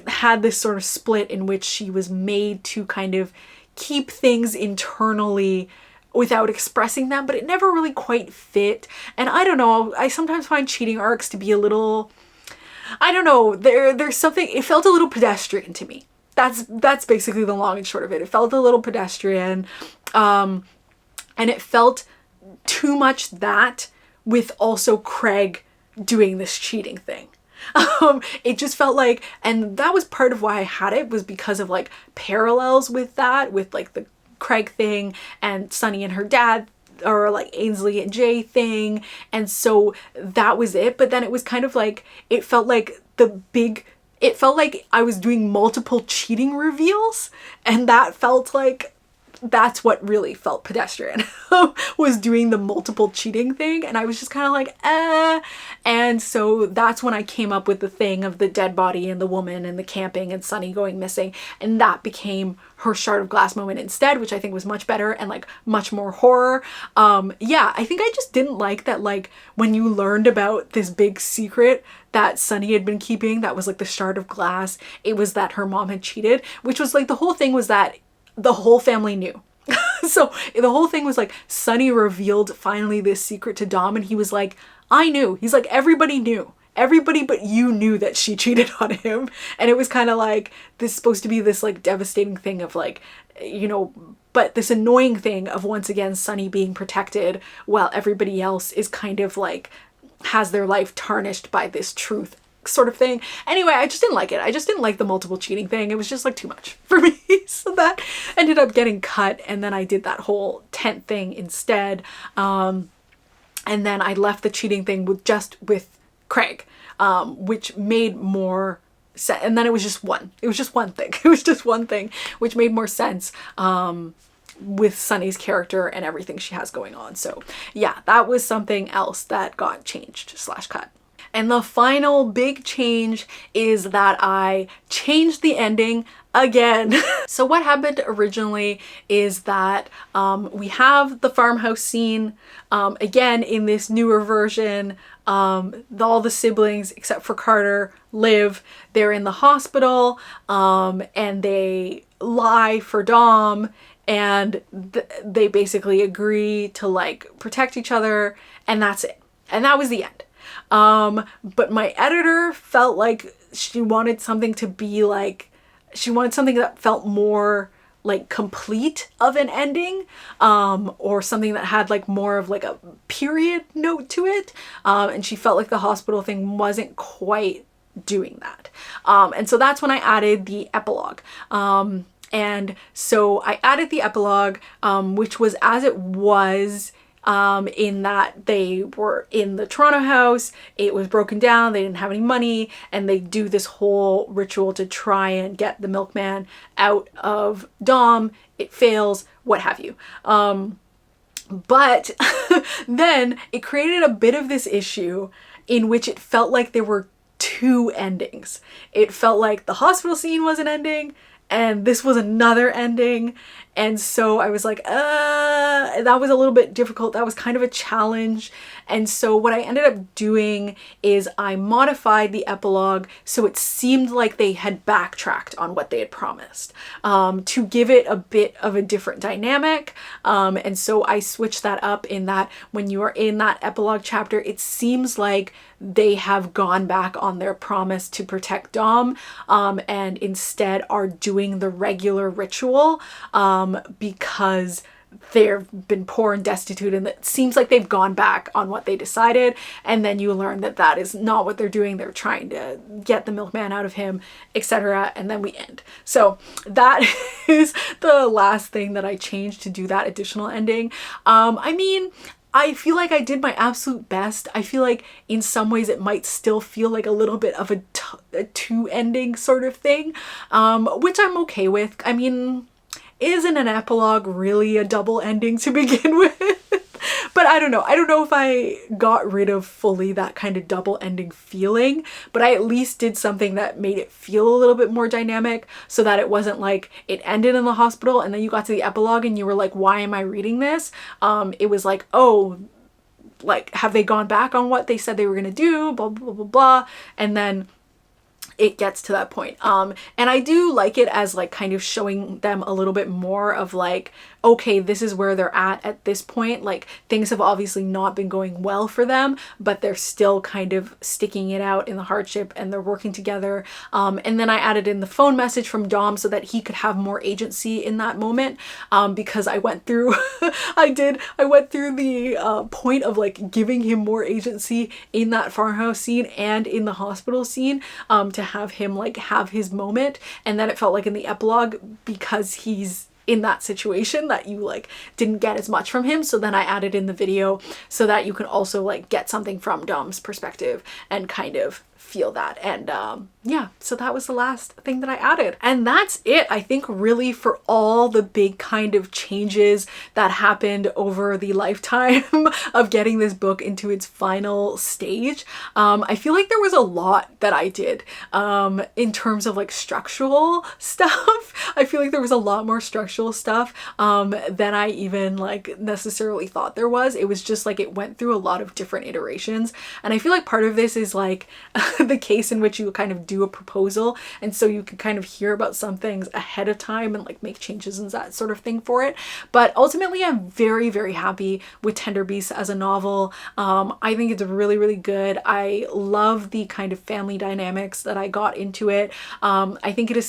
had this sort of split in which she was made to kind of keep things internally without expressing them, but it never really quite fit. And I don't know, I sometimes find cheating arcs to be a little, I don't know, there's something, it felt a little pedestrian to me. That's basically the long and short of it. It felt a little pedestrian, and it felt too much that with also Craig doing this cheating thing. It just felt like, and that was part of why I had it, was because of like parallels with that, with like the Craig thing and Sunny and her dad, or like Ainsley and Jay thing. And so that was it. But then it was kind of like, it felt like I was doing multiple cheating reveals, and that felt like, that's what really felt pedestrian, was doing the multiple cheating thing. And I was just kind of like, And so that's when I came up with the thing of the dead body and the woman and the camping and Sunny going missing. And that became her shard of glass moment instead, which I think was much better and like much more horror. Yeah, I think I just didn't like that, like when you learned about this big secret that Sunny had been keeping, that was like the shard of glass, it was that her mom had cheated, which was like, the whole thing was that the whole family knew. So the whole thing was like, Sunny revealed finally this secret to Dom and he was like, I knew. He's like, everybody knew. Everybody but you knew that she cheated on him. And it was kind of like, this is supposed to be this like devastating thing of like, you know, but this annoying thing of once again Sunny being protected while everybody else is kind of like has their life tarnished by this truth sort of thing. Anyway, I just didn't like it. I just didn't like the multiple cheating thing. It was just like too much for me. So that ended up getting cut, and then I did that whole tent thing instead. And then I left the cheating thing with Craig, which made more sense. And then it was just one thing. It was just one thing, which made more sense with Sunny's character and everything she has going on. So yeah, that was something else that got changed / cut. And the final big change is that I changed the ending again. So what happened originally is that we have the farmhouse scene again in this newer version. All the siblings except for Karter live. They're in the hospital and they lie for Dom, and they basically agree to like protect each other, and that's it. And that was the end. But my editor felt like she wanted something to be like, she wanted something that felt more like complete of an ending, or something that had like more of like a period note to it. And she felt like the hospital thing wasn't quite doing that. And so that's when I added the epilogue. And so I added the epilogue, which was as it was, in that they were in the Toronto house, it was broken down, they didn't have any money, and they do this whole ritual to try and get the milkman out of Dom. It fails, what have you. But then it created a bit of this issue in which it felt like there were two endings. It felt like the hospital scene was an ending, and this was another ending. And so I was like, that was a little bit difficult. That was kind of a challenge. And so what I ended up doing is I modified the epilogue so it seemed like they had backtracked on what they had promised, to give it a bit of a different dynamic. And so I switched that up in that when you are in that epilogue chapter, it seems like they have gone back on their promise to protect Dom, and instead are doing the regular ritual, because they've been poor and destitute, and it seems like they've gone back on what they decided. And then you learn that that is not what they're doing. They're trying to get the milkman out of him, etc. And then we end. So that is the last thing that I changed to do that additional ending. I mean, I feel like I did my absolute best. I feel like in some ways it might still feel like a little bit of a two ending sort of thing, which I'm okay with. I mean, isn't an epilogue really a double ending to begin with? But I don't know. I don't know if I got rid of fully that kind of double ending feeling, but I at least did something that made it feel a little bit more dynamic, so that it wasn't like it ended in the hospital and then you got to the epilogue and you were like, why am I reading this? It was like, oh, like, have they gone back on what they said they were going to do? Blah, blah, blah, blah, blah. And then it gets to that point. And I do like it as like kind of showing them a little bit more of like, okay, this is where they're at this point. Like, things have obviously not been going well for them, but they're still kind of sticking it out in the hardship and they're working together. And then I added in the phone message from Dom so that he could have more agency in that moment, because I went through I went through the point of like giving him more agency in that farmhouse scene and in the hospital scene, to have him like have his moment. And then it felt like in the epilogue, because he's in that situation, that you like didn't get as much from him. So then I added in the video so that you can also like get something from Dom's perspective and kind of feel that. And yeah, so that was the last thing that I added. And that's it, I think, really, for all the big kind of changes that happened over the lifetime of getting this book into its final stage. I feel like there was a lot that I did in terms of like structural stuff. I feel like there was a lot more structural stuff than I even like necessarily thought there was. It was just like it went through a lot of different iterations. And I feel like part of this is like the case in which you kind of do a proposal, and so you can kind of hear about some things ahead of time and like make changes and that sort of thing for it. But ultimately, I'm very, very happy with Tender Beasts as a novel. I think it's really, really good. I love the kind of family dynamics that I got into it. I think it is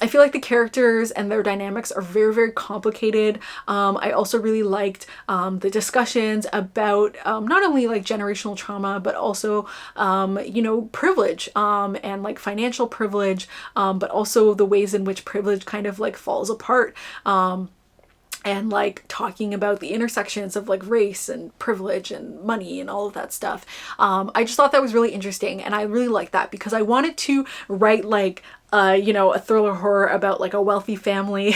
I feel like the characters and their dynamics are very, very complicated. I also really liked the discussions about not only like generational trauma, but also, you know, privilege and like financial privilege, but also the ways in which privilege kind of like falls apart. And like talking about the intersections of like race and privilege and money and all of that stuff. I just thought that was really interesting, and I really liked that because I wanted to write like you know, a thriller horror about like a wealthy family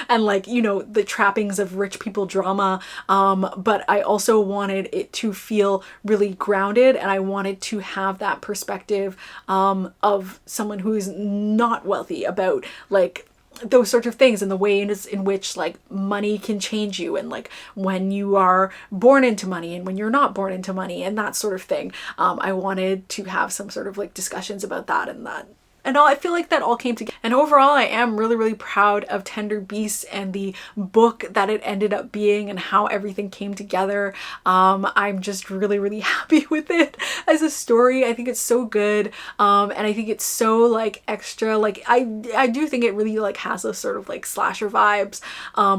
and like, you know, the trappings of rich people drama. But I also wanted it to feel really grounded, and I wanted to have that perspective of someone who is not wealthy about like those sorts of things, and the ways in which like money can change you, and like when you are born into money and when you're not born into money, and that sort of thing. I wanted to have some sort of like discussions about that, and I feel like that all came together. And overall, I am really, really proud of Tender Beasts and the book that it ended up being and how everything came together. I'm just really, really happy with it as a story. I think it's so good. And I think it's so like extra. Like I do think it really like has a sort of like slasher vibes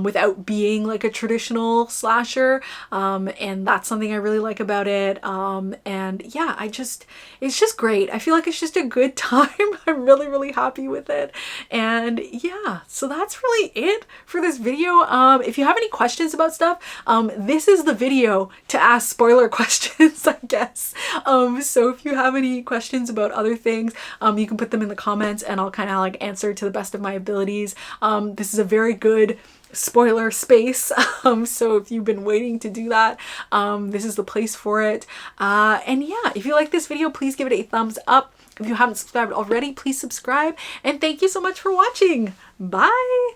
without being like a traditional slasher. And that's something I really like about it. And yeah, it's just great. I feel like it's just a good time. I'm really, really happy with it. And yeah, so that's really it for this video. If you have any questions about stuff, this is the video to ask spoiler questions, I guess. So if you have any questions about other things, you can put them in the comments and I'll kind of like answer to the best of my abilities. This is a very good spoiler space, so if you've been waiting to do that, this is the place for it. And yeah, if you like this video, please give it a thumbs up. If you haven't subscribed already, please subscribe, and thank you so much for watching. Bye.